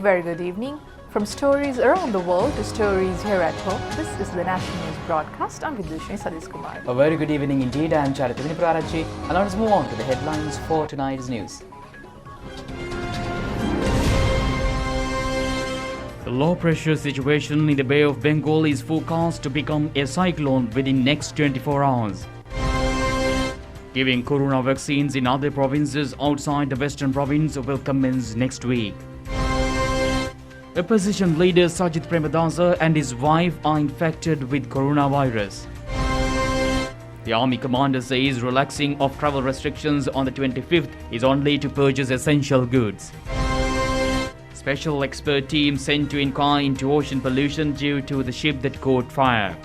very good evening. From stories around the world to stories here at home, this is the National News Broadcast. I'm Vidushni Sadish Kumar. A very good evening indeed. I'm Charitini Prarachi. And let's move on to the headlines for tonight's news. The low pressure situation in the Bay of Bengal is forecast to become a cyclone within next 24 hours. Giving corona vaccines in other provinces outside the western province will commence next week. Opposition leader Sajid Premadasa and his wife are infected with coronavirus. The army commander says relaxing of travel restrictions on the 25th is only to purchase essential goods. Special expert team sent to inquire into ocean pollution due to the ship that caught fire.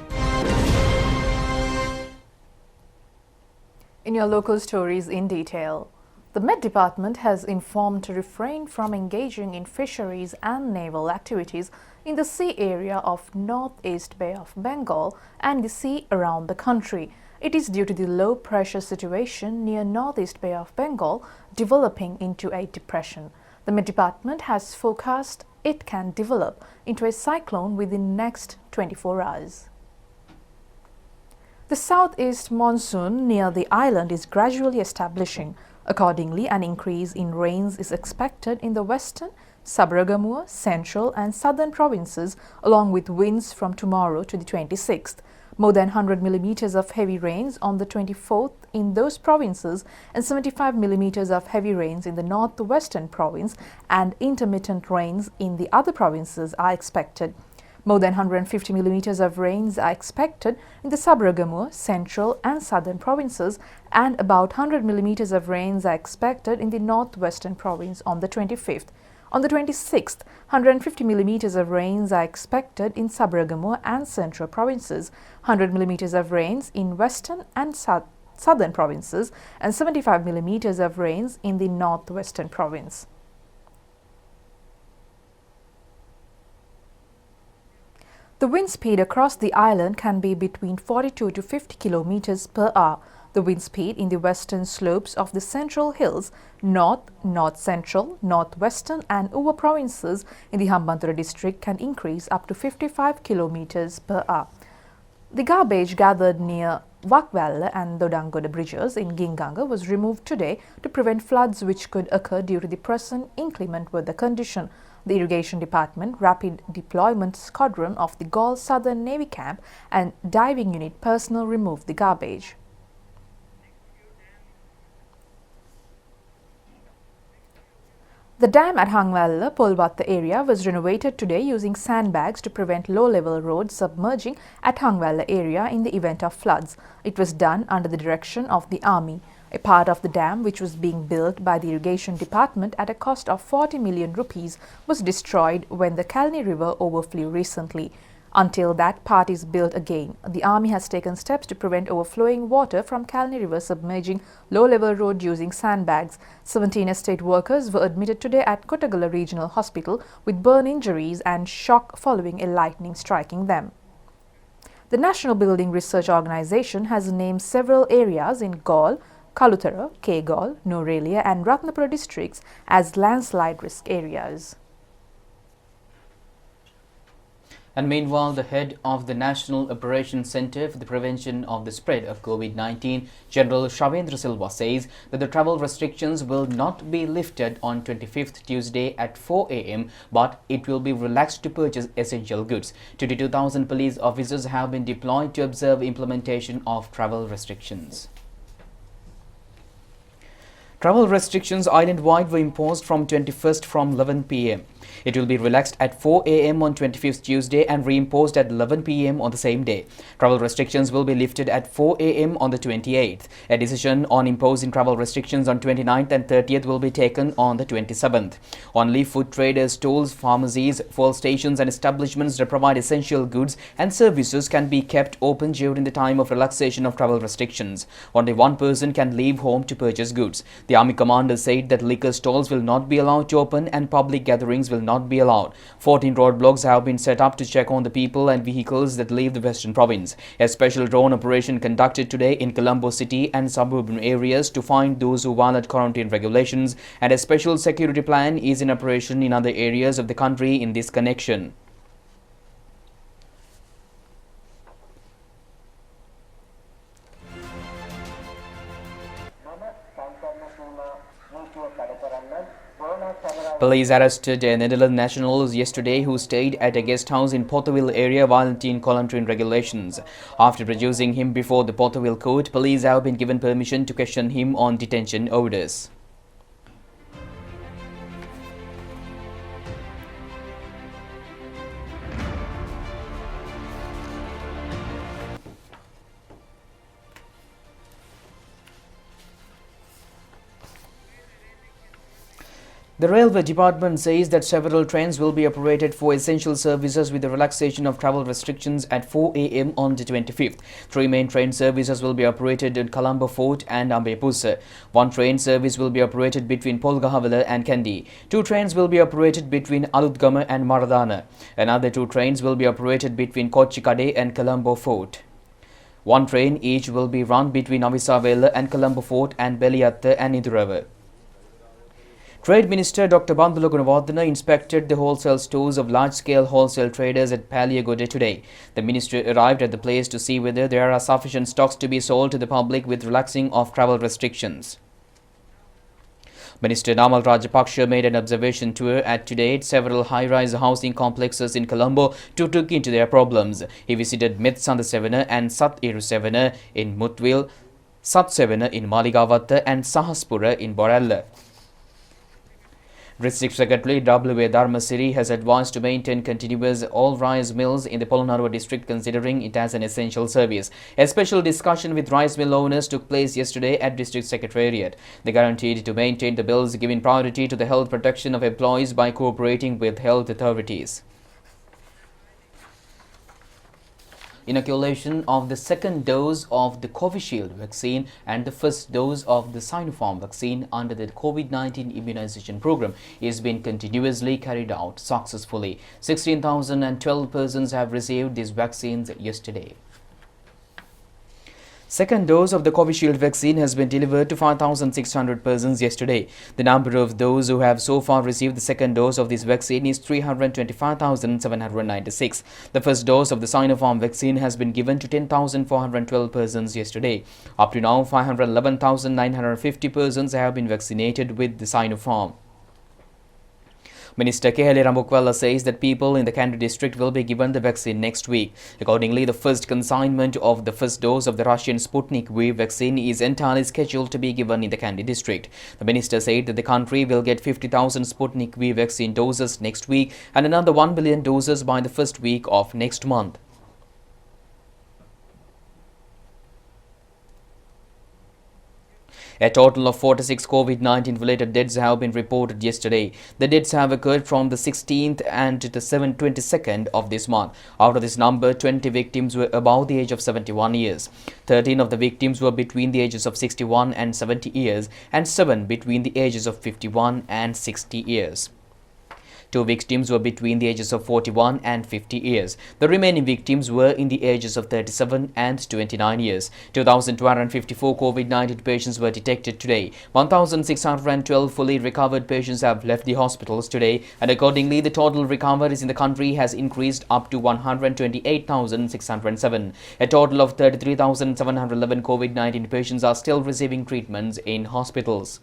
In your local stories in detail, the Met Department has informed to refrain from engaging in fisheries and naval activities in the sea area of Northeast Bay of Bengal and the sea around the country. It is due to the low pressure situation near Northeast Bay of Bengal developing into a depression. The Met Department has forecast it can develop into a cyclone within next 24 hours. The southeast monsoon near the island is gradually establishing. Accordingly, an increase in rains is expected in the western, Sabaragamuwa, central and southern provinces, along with winds from tomorrow to the 26th. More than 100 millimeters of heavy rains on the 24th in those provinces and 75 millimeters of heavy rains in the northwestern province and intermittent rains in the other provinces are expected. More than 150 millimeters of rains are expected in the Sabaragamuwa, central and southern provinces, and about 100 millimeters of rains are expected in the northwestern province on the 25th. On the 26th, 150 millimeters of rains are expected in Sabaragamuwa and central provinces, 100 millimeters of rains in western and southern provinces, and 75 millimeters of rains in the northwestern province. The wind speed across the island can be between 42 to 50 kilometers per hour. The wind speed in the western slopes of the central hills, north, north-central, northwestern and Uva provinces in the Hambantota district can increase up to 55 kilometers per hour. The garbage gathered near Vakvalla and Dodangoda bridges in Ginganga was removed today to prevent floods which could occur due to the present inclement weather condition. The Irrigation Department Rapid Deployment Squadron of the Galle Southern Navy Camp and Diving Unit personnel removed the garbage. The dam at Hangvalla, Polvatta area was renovated today using sandbags to prevent low-level roads submerging at Hangvalla area in the event of floods. It was done under the direction of the Army. A part of the dam, which was being built by the Irrigation Department at a cost of 40 million rupees, was destroyed when the Kalni River overflew recently. Until that part is built again, the Army has taken steps to prevent overflowing water from Kalni River submerging low-level road using sandbags. 17 estate workers were admitted today at Kottagala Regional Hospital with burn injuries and shock following a lightning striking them. The National Building Research Organisation has named several areas in Galle, Kalutara, Kegalle, Norelia and Ratnapura districts as landslide risk areas. And meanwhile, the head of the National Operations Centre for the Prevention of the Spread of COVID-19, General Shavendra Silva, says that the travel restrictions will not be lifted on 25th Tuesday at 4 a.m. but it will be relaxed to purchase essential goods. 22,000 police officers have been deployed to observe implementation of travel restrictions. Travel restrictions island-wide were imposed from 21st from 11 p.m. It will be relaxed at 4 a.m. on 25th Tuesday and reimposed at 11 p.m. on the same day. Travel restrictions will be lifted at 4 a.m. on the 28th. A decision on imposing travel restrictions on 29th and 30th will be taken on the 27th. Only food traders, stores, pharmacies, fuel stations and establishments that provide essential goods and services can be kept open during the time of relaxation of travel restrictions. Only one person can leave home to purchase goods. The Army commander said that liquor stalls will not be allowed to open and public gatherings will will not be allowed. 14 roadblocks have been set up to check on the people and vehicles that leave the Western Province. A special drone operation conducted today in Colombo city and suburban areas to find those who violate quarantine regulations, and a special security plan is in operation in other areas of the country in this connection. Police arrested a Netherlands national yesterday who stayed at a guest house in Potterville area violating quarantine regulations. After producing him before the Potterville court, police have been given permission to question him on detention orders. The Railway Department says that several trains will be operated for essential services with the relaxation of travel restrictions at 4 a.m. on the 25th. 3 main train services will be operated in Colombo Fort and Ambepuse. 1 train service will be operated between Polgahavela and Kandy. 2 trains will be operated between Alutgama and Maradana. Another 2 trains will be operated between Kochikade and Colombo Fort. 1 train each will be run between Avisavela and Colombo Fort and Beliatta and Idurava. Trade Minister Dr. Bandula Gunawardena inspected the wholesale stores of large-scale wholesale traders at Paliagode today. The minister arrived at the place to see whether there are sufficient stocks to be sold to the public with relaxing of travel restrictions. Minister Namal Rajapaksha made an observation tour at today at several high-rise housing complexes in Colombo to look into their problems. He visited Mitsandasevana and Sat Irusevana in Mutville, Satsevana in Maligavatta and Sahaspura in Borella. District Secretary W. Dharmasiri has advised to maintain continuous all rice mills in the Polonnaruwa district, considering it as an essential service. A special discussion with rice mill owners took place yesterday at District Secretariat. They guaranteed to maintain the mills, giving priority to the health protection of employees by cooperating with health authorities. Inoculation of the second dose of the Covishield vaccine and the first dose of the Sinopharm vaccine under the COVID-19 immunization program is being continuously carried out successfully. 16,012 persons have received these vaccines yesterday. Second dose of the Covishield vaccine has been delivered to 5,600 persons yesterday. The number of those who have so far received the second dose of this vaccine is 325,796. The first dose of the Sinopharm vaccine has been given to 10,412 persons yesterday. Up to now, 511,950 persons have been vaccinated with the Sinopharm. Minister Kehale Rambukwala says that people in the Kandy district will be given the vaccine next week. Accordingly, the first consignment of the first dose of the Russian Sputnik V vaccine is entirely scheduled to be given in the Kandy district. The minister said that the country will get 50,000 Sputnik V vaccine doses next week and another 1 billion doses by the first week of next month. A total of 46 COVID-19 related deaths have been reported yesterday. The deaths have occurred from the 16th and the 22nd of this month. Out of this number, 20 victims were above the age of 71 years. 13 of the victims were between the ages of 61 and 70 years and 7 between the ages of 51 and 60 years. 2 victims were between the ages of 41 and 50 years. The remaining victims were in the ages of 37 and 29 years. 2,254 COVID-19 patients were detected today. 1,612 fully recovered patients have left the hospitals today, and accordingly, the total recoveries in the country has increased up to 128,607. A total of 33,711 COVID-19 patients are still receiving treatments in hospitals.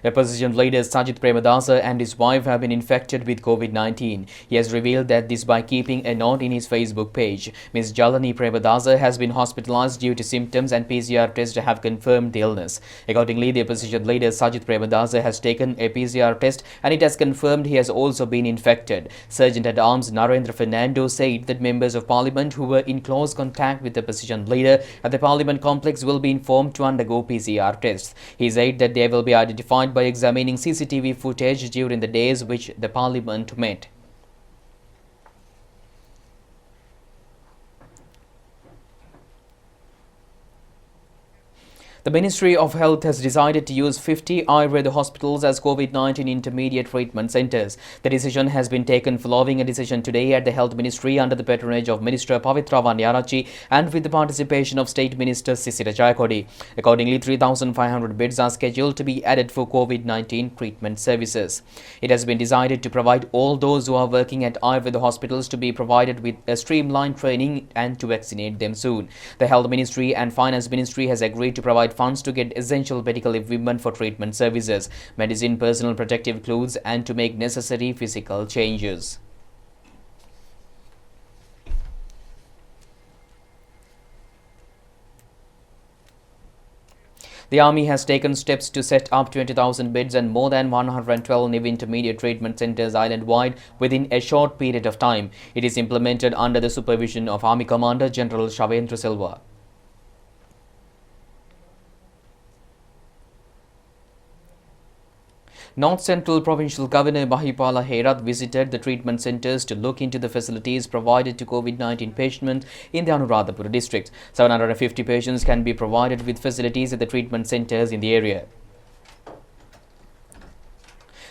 Opposition leader Sajith Premadasa and his wife have been infected with COVID-19. He has revealed that this by keeping a note in his Facebook page. Ms. Jalani Premadasa has been hospitalized due to symptoms and PCR tests have confirmed the illness. Accordingly, the opposition leader Sajith Premadasa has taken a PCR test and it has confirmed he has also been infected. Sergeant-at-Arms Narendra Fernando said that members of parliament who were in close contact with the opposition leader at the parliament complex will be informed to undergo PCR tests. He said that they will be identified by examining CCTV footage during the days which the parliament met. The Ministry of Health has decided to use 50 Ayurveda hospitals as COVID-19 intermediate treatment centres. The decision has been taken following a decision today at the Health Ministry under the patronage of Minister Pavitra Vandiarachi and with the participation of State Minister Sisira Jayakodi. Accordingly, 3,500 beds are scheduled to be added for COVID-19 treatment services. It has been decided to provide all those who are working at Ayurveda hospitals to be provided with a streamlined training and to vaccinate them soon. The Health Ministry and Finance Ministry has agreed to provide funds to get essential medical equipment for treatment services, medicine, personal protective clothes and to make necessary physical changes. The Army has taken steps to set up 20,000 beds and more than 112 new intermediate treatment centres island-wide within a short period of time. It is implemented under the supervision of Army Commander General Shavendra Silva. North Central Provincial Governor Mahipala Herath visited the treatment centres to look into the facilities provided to COVID-19 patients in the Anuradhapura district. 750 patients can be provided with facilities at the treatment centres in the area.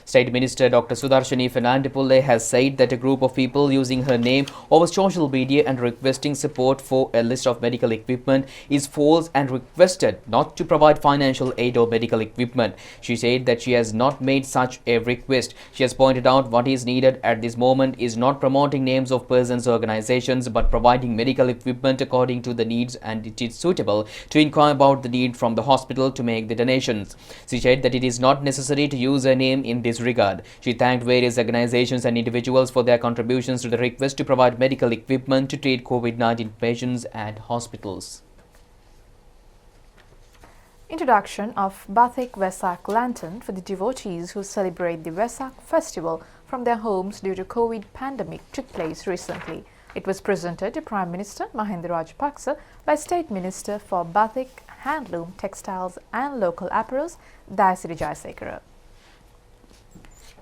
State Minister Dr. Sudarshani Fernandes has said that a group of people using her name over social media and requesting support for a list of medical equipment is false and requested not to provide financial aid or medical equipment. She said that she has not made such a request. She has pointed out what is needed at this moment is not promoting names of persons or organizations but providing medical equipment according to the needs, and it is suitable to inquire about the need from the hospital to make the donations. She said that it is not necessary to use her name in this regard. She thanked various organizations and individuals for their contributions to the request to provide medical equipment to treat COVID-19 patients at hospitals. Introduction of Bathik Vesak Lantan for the devotees who celebrate the Vesak festival from their homes due to COVID pandemic took place recently. It was presented to Prime Minister Mahinda Rajapaksa by State Minister for Bathik, Handloom, Textiles and Local Apparels, Dayasiri Jayasekara.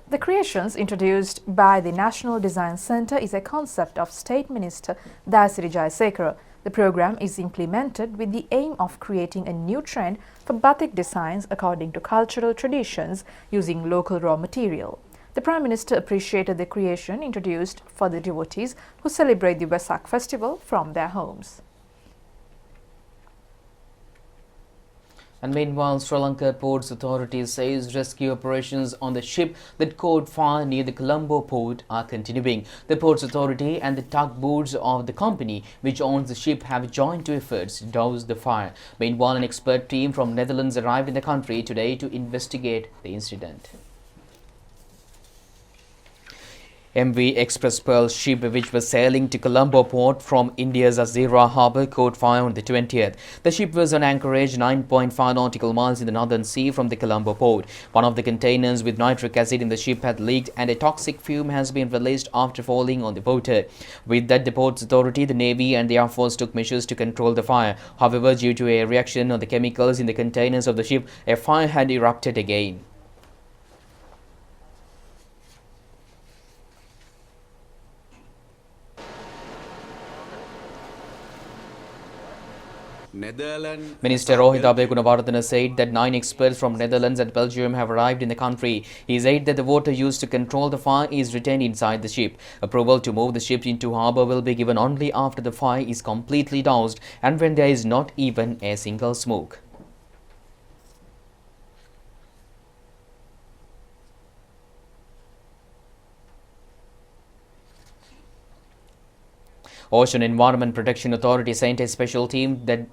The creations introduced by the National Design Centre is a concept of State Minister Dayasiri Jayasekara. The program is implemented with the aim of creating a new trend for batik designs according to cultural traditions using local raw material. The Prime Minister appreciated the creation introduced for the devotees who celebrate the Vesak festival from their homes. And meanwhile, Sri Lanka Ports Authority says rescue operations on the ship that caught fire near the Colombo port are continuing. The Ports Authority and the tugboats of the company which owns the ship have joined efforts to douse the fire. Meanwhile, an expert team from Netherlands arrived in the country today to investigate the incident. MV Express Pearl ship which was sailing to Colombo port from India's Azira harbour caught fire on the 20th. The ship was on anchorage 9.5 nautical miles in the Northern Sea from the Colombo port. One of the containers with nitric acid in the ship had leaked and a toxic fume has been released after falling on the water. With that, the Ports Authority, the Navy and the Air Force took measures to control the fire. However, due to a reaction of the chemicals in the containers of the ship, a fire had erupted again. Minister Rohit Abegunawardena said that 9 experts from Netherlands and Belgium have arrived in the country. He said that the water used to control the fire is retained inside the ship. Approval to move the ship into harbour will be given only after the fire is completely doused and when there is not even a single smoke. Ocean Environment Protection Authority sent a special team that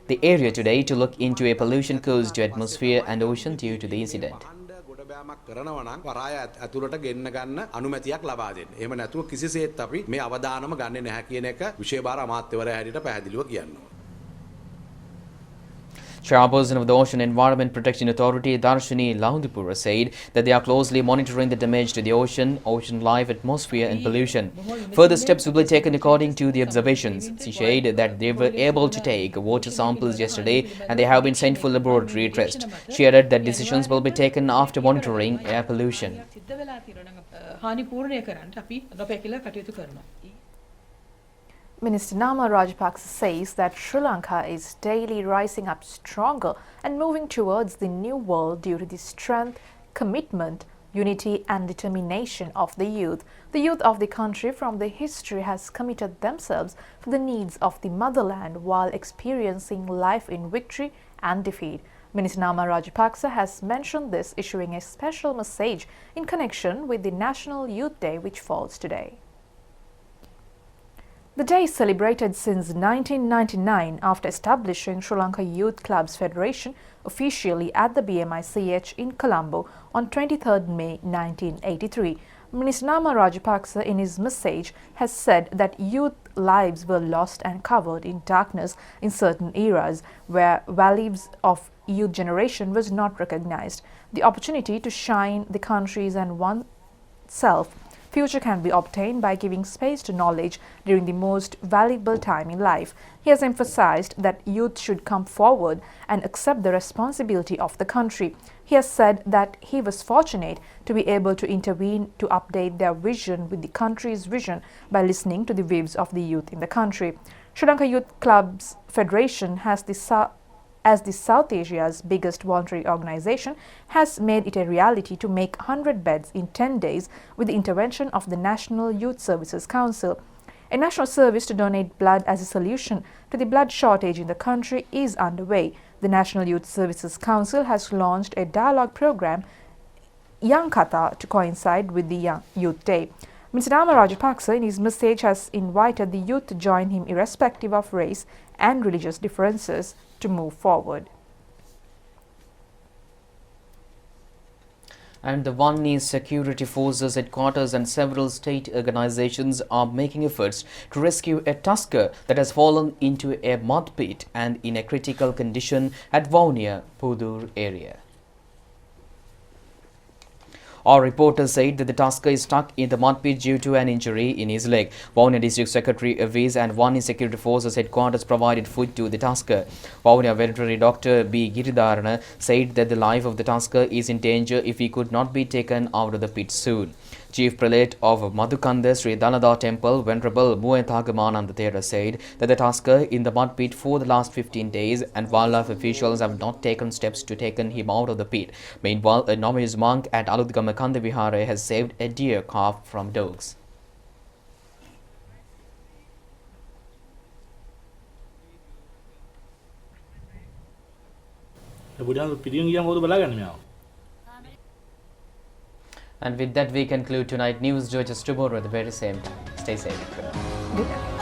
the area today to look into a pollution caused to atmosphere and ocean due to the incident. කරනවා නම් වරාය ඇතුළට ගෙන්න ගන්න අනුමැතියක් ලබා දෙන්න. එහෙම නැතුව කිසිසේත් අපි මේ අවදානම ගන්නෙ නැහැ කියන එක විශේෂ අමාත්‍යවරයා හැටියට පැහැදිලිව කියනවා. Chairperson of the Ocean Environment Protection Authority, Darshini Laundipura, said that they are closely monitoring the damage to the ocean life, atmosphere and pollution. Further steps will be taken according to the observations. She said that they were able to take water samples yesterday and they have been sent for laboratory test. She added that decisions will be taken after monitoring air pollution. Minister Nama Rajapaksa says that Sri Lanka is daily rising up stronger and moving towards the new world due to the strength, commitment, unity and determination of the youth. The youth of the country from the history has committed themselves for the needs of the motherland while experiencing life in victory and defeat. Minister Nama Rajapaksa has mentioned this, issuing a special message in connection with the National Youth Day which falls today. The day is celebrated since 1999 after establishing Sri Lanka Youth Clubs Federation officially at the BMICH in Colombo on 23rd May 1983. Minister Nama Rajapaksa in his message has said that youth lives were lost and covered in darkness in certain eras where values of youth generation was not recognized. The opportunity to shine the country's and oneself future can be obtained by giving space to knowledge during the most valuable time in life. He has emphasized that youth should come forward and accept the responsibility of the country. He has said that he was fortunate to be able to intervene to update their vision with the country's vision by listening to the views of the youth in the country. Sri Lanka Youth Clubs Federation has as the South Asia's biggest voluntary organization, has made it a reality to make 100 beds in 10 days with the intervention of the National Youth Services Council. A national service to donate blood as a solution to the blood shortage in the country is underway. The National Youth Services Council has launched a dialogue program, Young Katha, to coincide with the Youth Day. Mr. Nama Rajapaksa in his message has invited the youth to join him irrespective of race and religious differences to move forward. And the Vanni Security Forces headquarters and several state organizations are making efforts to rescue a tusker that has fallen into a mud pit and in a critical condition at Vaunia, Pudur area. Our reporter said that the tusker is stuck in the mud pit due to an injury in his leg. Vaunia District Secretary Aviz and Vanni Security Forces headquarters provided food to the tusker. Vaunia veterinary Dr. B. Giridharana said that the life of the tusker is in danger if he could not be taken out of the pit soon. Chief Prelate of Madhukanda Sri Dhanada Temple, Venerable Muethagamananda Thera said that the tusker in the mud pit for the last 15 days and wildlife officials have not taken steps to take him out of the pit. Meanwhile, a novice monk at Aludgama Kanda Vihara has saved a deer calf from dogs. And with that, we conclude tonight news. Join us tomorrow at the very same time. Stay safe. Good night.